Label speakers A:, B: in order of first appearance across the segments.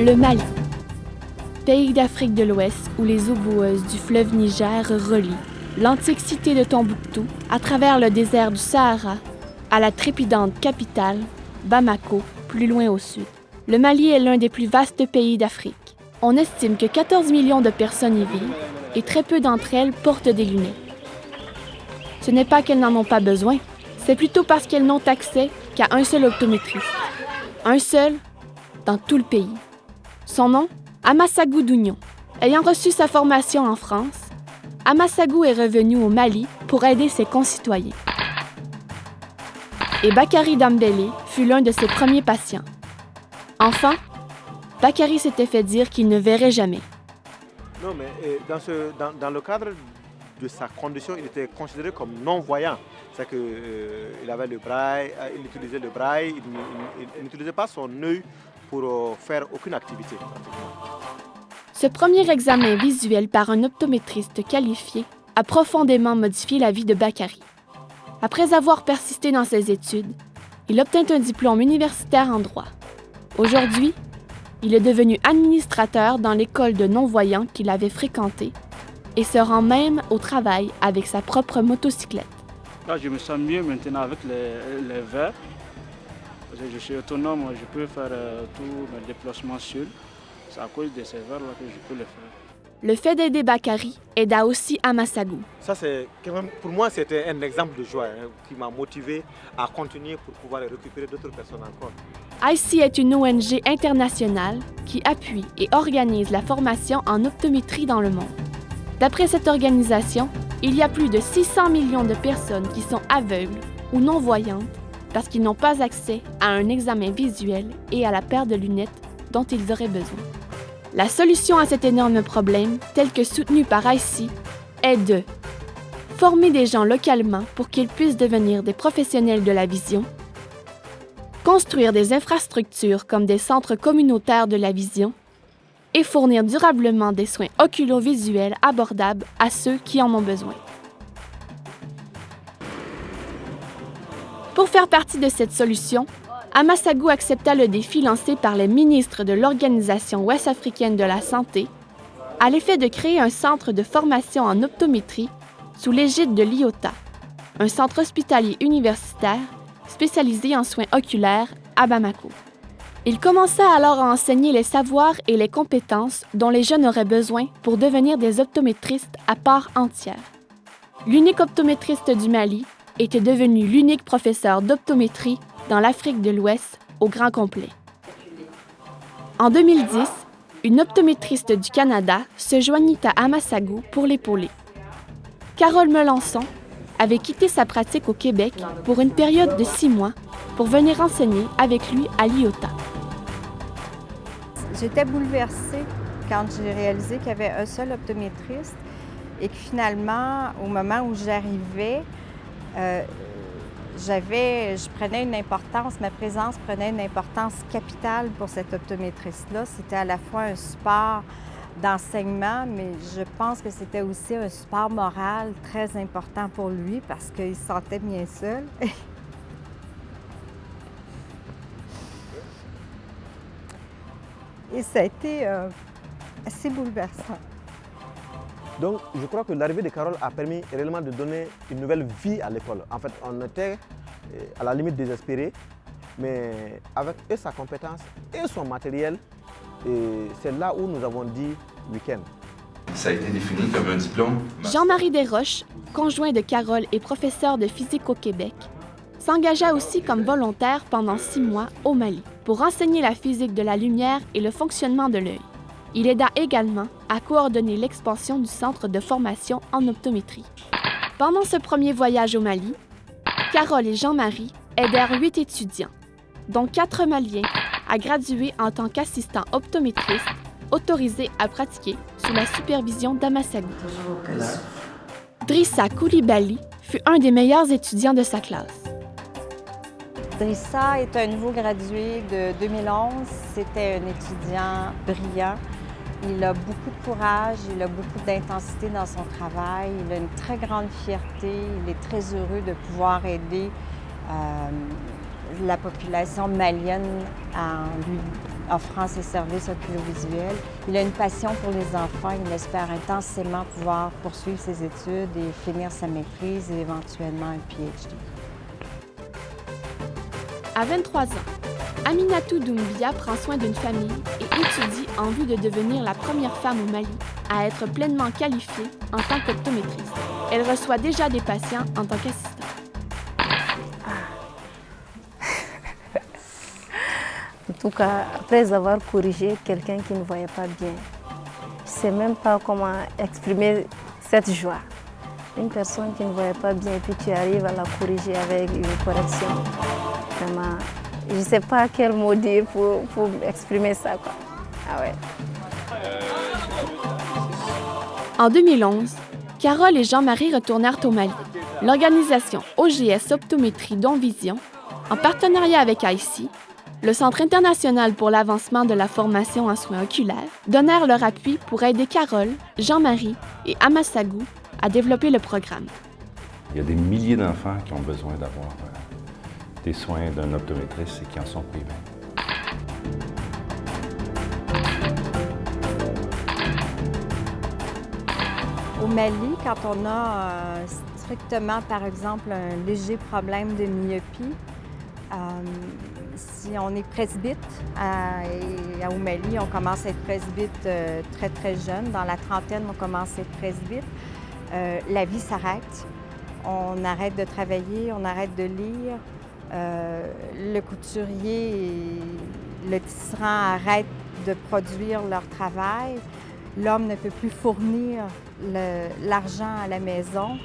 A: Le Mali, pays d'Afrique de l'Ouest où les eaux boueuses du fleuve Niger relient l'antique cité de Tombouctou à travers le désert du Sahara à la trépidante capitale, Bamako, plus loin au sud. Le Mali est l'un des plus vastes pays d'Afrique. On estime que 14 millions de personnes y vivent et très peu d'entre elles portent des lunettes. Ce n'est pas qu'elles n'en ont pas besoin, c'est plutôt parce qu'elles n'ont accès qu'à un seul optométriste. Un seul dans tout le pays. Son nom, Amassagu Dougnon. Ayant reçu sa formation en France, Amassagu est revenu au Mali pour aider ses concitoyens. Et Bakary Dembélé fut l'un de ses premiers patients. Enfant, Bakary s'était fait dire qu'il ne verrait jamais.
B: Non, mais dans le cadre de sa condition, il était considéré comme non-voyant. C'est-à-dire qu'il avait le braille, il utilisait le braille, il n'utilisait pas son œil pour faire aucune activité.
A: Ce premier examen visuel par un optométriste qualifié a profondément modifié la vie de Bakary. Après avoir persisté dans ses études, il obtint un diplôme universitaire en droit. Aujourd'hui, il est devenu administrateur dans l'école de non-voyants qu'il avait fréquentée et se rend même au travail avec sa propre motocyclette.
C: Là, je me sens mieux maintenant avec les verres. Je suis autonome, je peux faire tous mes déplacements seul. C'est à cause de ces verres-là que je peux le faire.
A: Le fait d'aider Bakary aida aussi Amassagu.
B: Ça, pour moi, c'était un exemple de joie qui m'a motivé à continuer pour pouvoir récupérer d'autres personnes encore.
A: ICEE est une ONG internationale qui appuie et organise la formation en optométrie dans le monde. D'après cette organisation, il y a plus de 600 millions de personnes qui sont aveugles ou non-voyantes parce qu'ils n'ont pas accès à un examen visuel et à la paire de lunettes dont ils auraient besoin. La solution à cet énorme problème, tel que soutenu par ICEE, est de former des gens localement pour qu'ils puissent devenir des professionnels de la vision, construire des infrastructures comme des centres communautaires de la vision et fournir durablement des soins oculovisuels abordables à ceux qui en ont besoin. Pour faire partie de cette solution, Amassagu accepta le défi lancé par les ministres de l'Organisation ouest-africaine de la santé à l'effet de créer un centre de formation en optométrie sous l'égide de l'IOTA, un centre hospitalier universitaire spécialisé en soins oculaires à Bamako. Il commença alors à enseigner les savoirs et les compétences dont les jeunes auraient besoin pour devenir des optométristes à part entière. L'unique optométriste du Mali était devenu l'unique professeur d'optométrie dans l'Afrique de l'Ouest au grand complet. En 2010, une optométriste du Canada se joignit à Amassagu pour l'épauler. Carole Melançon avait quitté sa pratique au Québec pour une période de 6 mois pour venir enseigner avec lui à l'IOTA.
D: J'étais bouleversée quand j'ai réalisé qu'il y avait un seul optométriste et que finalement, au moment où j'arrivais, je prenais une importance, ma présence prenait une importance capitale pour cet optométriste-là. C'était à la fois un support d'enseignement, mais je pense que c'était aussi un support moral très important pour lui parce qu'il se sentait bien seul. Et ça a été assez bouleversant.
B: Donc, je crois que l'arrivée de Carole a permis réellement de donner une nouvelle vie à l'école. En fait, on était à la limite désespérés, mais avec sa compétence et son matériel, c'est là où nous avons dit week-end.
E: Ça a été défini comme un diplôme.
A: Jean-Marie Desroches, conjoint de Carole et professeur de physique au Québec, s'engagea aussi comme volontaire pendant 6 mois au Mali pour enseigner la physique de la lumière et le fonctionnement de l'œil. Il aida également à coordonner l'expansion du centre de formation en optométrie. Pendant ce premier voyage au Mali, Carole et Jean-Marie aidèrent 8 étudiants, dont 4 Maliens, à graduer en tant qu'assistants optométristes autorisés à pratiquer sous la supervision d'Amassagu. Drissa Koulibaly fut un des meilleurs étudiants de sa classe.
D: Drissa est un nouveau gradué de 2011. C'était un étudiant brillant. Il a beaucoup de courage, il a beaucoup d'intensité dans son travail, il a une très grande fierté, il est très heureux de pouvoir aider la population malienne en lui offrant ses services audiovisuels. Il a une passion pour les enfants. Il espère intensément pouvoir poursuivre ses études et finir sa maîtrise et éventuellement un PhD.
A: À 23 ans, Aminatou Doumbia prend soin d'une famille et étudie en vue de devenir la première femme au Mali à être pleinement qualifiée en tant qu'optométriste. Elle reçoit déjà des patients en tant qu'assistante.
F: En tout cas, après avoir corrigé quelqu'un qui ne voyait pas bien, je ne sais même pas comment exprimer cette joie. Une personne qui ne voyait pas bien et puis tu arrives à la corriger avec une correction. Vraiment, je ne sais pas quel mot dire pour exprimer ça, quoi. Ah ouais.
A: En 2011, Carole et Jean-Marie retournèrent au Mali. L'organisation OGS Optométrie Don Vision, en partenariat avec ICI, le Centre international pour l'avancement de la formation en soins oculaires, donnèrent leur appui pour aider Carole, Jean-Marie et Amassagu à développer le programme.
G: Il y a des milliers d'enfants qui ont besoin d'avoir des soins d'un optométriste et qui en sont privés.
D: Au Mali, quand on a strictement, par exemple, un léger problème de myopie, si on est presbyte, au Mali, on commence à être presbyte très, très jeune. Dans la trentaine, on commence à être presbyte. La vie s'arrête. On arrête de travailler, on arrête de lire. Le couturier et le tisserand arrêtent de produire leur travail. L'homme ne peut plus fournir l'argent à la maison.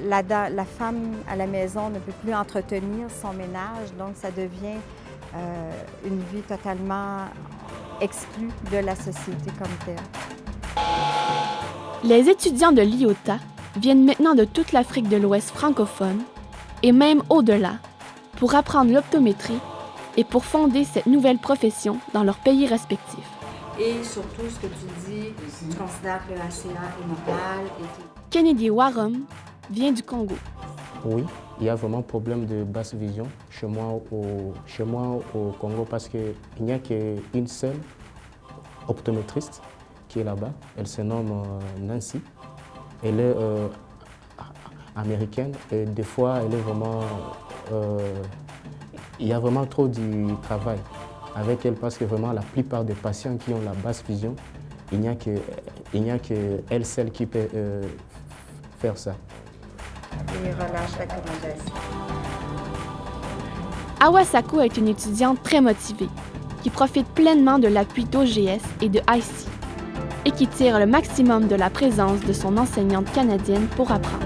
D: La femme à la maison ne peut plus entretenir son ménage, donc ça devient une vie totalement exclue de la société comme telle.
A: Les étudiants de l'IOTA viennent maintenant de toute l'Afrique de l'Ouest francophone et même au-delà pour apprendre l'optométrie et pour fonder cette nouvelle profession dans leur pays respectifs.
H: Et surtout, ce que tu dis, tu considères que le ACA est normal.
A: Kennedy Warum vient du Congo.
I: Oui, il y a vraiment un problème de basse vision chez moi au Congo parce qu'il n'y a qu'une seule optométriste qui est là-bas. Elle se nomme Nancy. Elle est américaine et des fois, elle est vraiment, il y a vraiment trop du travail avec elle parce que vraiment la plupart des patients qui ont la basse vision, il n'y a que elle seule qui peut faire ça.
D: Et relâche la recommandation.
A: Awa Sako est une étudiante très motivée qui profite pleinement de l'appui d'OGS et de ICI et qui tire le maximum de la présence de son enseignante canadienne pour apprendre.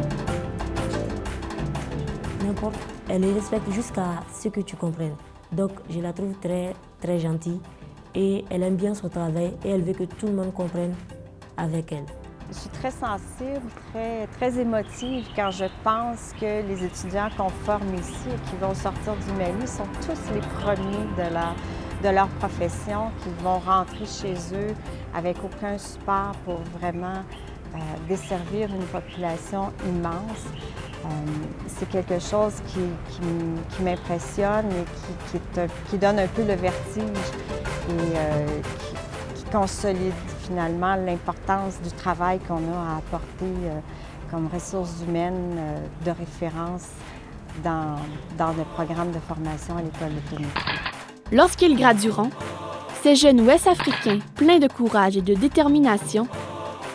J: N'importe, elle les respecte jusqu'à ce que tu comprennes. Donc, je la trouve très, très gentille et elle aime bien son travail et elle veut que tout le monde comprenne avec elle.
D: Je suis très sensible, très émotive quand je pense que les étudiants qu'on forme ici et qui vont sortir du Mali sont tous les premiers de leur profession, qui vont rentrer chez eux avec aucun support pour vraiment desservir une population immense. C'est quelque chose qui m'impressionne et qui donne un peu le vertige et qui consolide finalement l'importance du travail qu'on a à apporter comme ressources humaines de référence dans le programme de formation à l'École d'optométrie.
A: Lorsqu'ils gradueront, ces jeunes Ouest-Africains pleins de courage et de détermination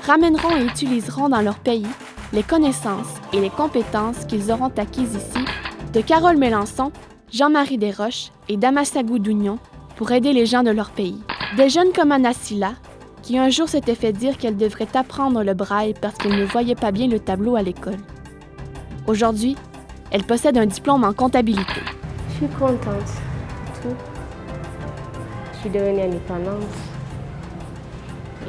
A: ramèneront et utiliseront dans leur pays les connaissances et les compétences qu'ils auront acquises ici de Carole Mélençon, Jean-Marie Desroches et d'Amassagu Dougnon pour aider les gens de leur pays. Des jeunes comme Anasila, qui un jour s'était fait dire qu'elle devrait apprendre le braille parce qu'elle ne voyait pas bien le tableau à l'école. Aujourd'hui, elle possède un diplôme en comptabilité.
F: Je suis contente. Tout. Je suis devenue indépendante.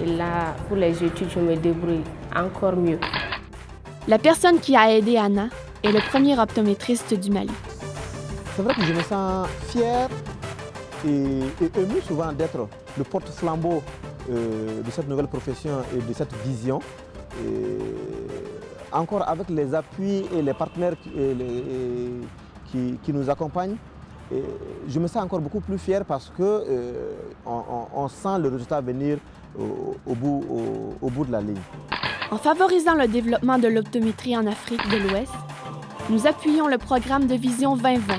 F: Et là, pour les études, je me débrouille encore mieux.
A: La personne qui a aidé Anna est le premier optométriste du Mali.
B: C'est vrai que je me sens fier et ému souvent d'être le porte-flambeau de cette nouvelle profession et de cette vision. Et encore avec les appuis et les partenaires qui nous accompagnent, Et je me sens encore beaucoup plus fier parce que on sent le résultat venir au bout de la ligne.
A: En favorisant le développement de l'optométrie en Afrique de l'Ouest, nous appuyons le programme de Vision 2020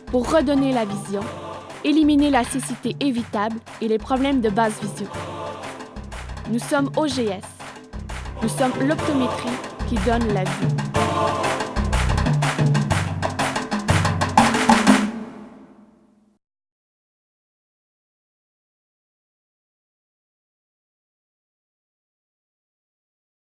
A: pour redonner la vision, éliminer la cécité évitable et les problèmes de basse vision. Nous sommes OGS. Nous sommes l'optométrie qui donne la vue.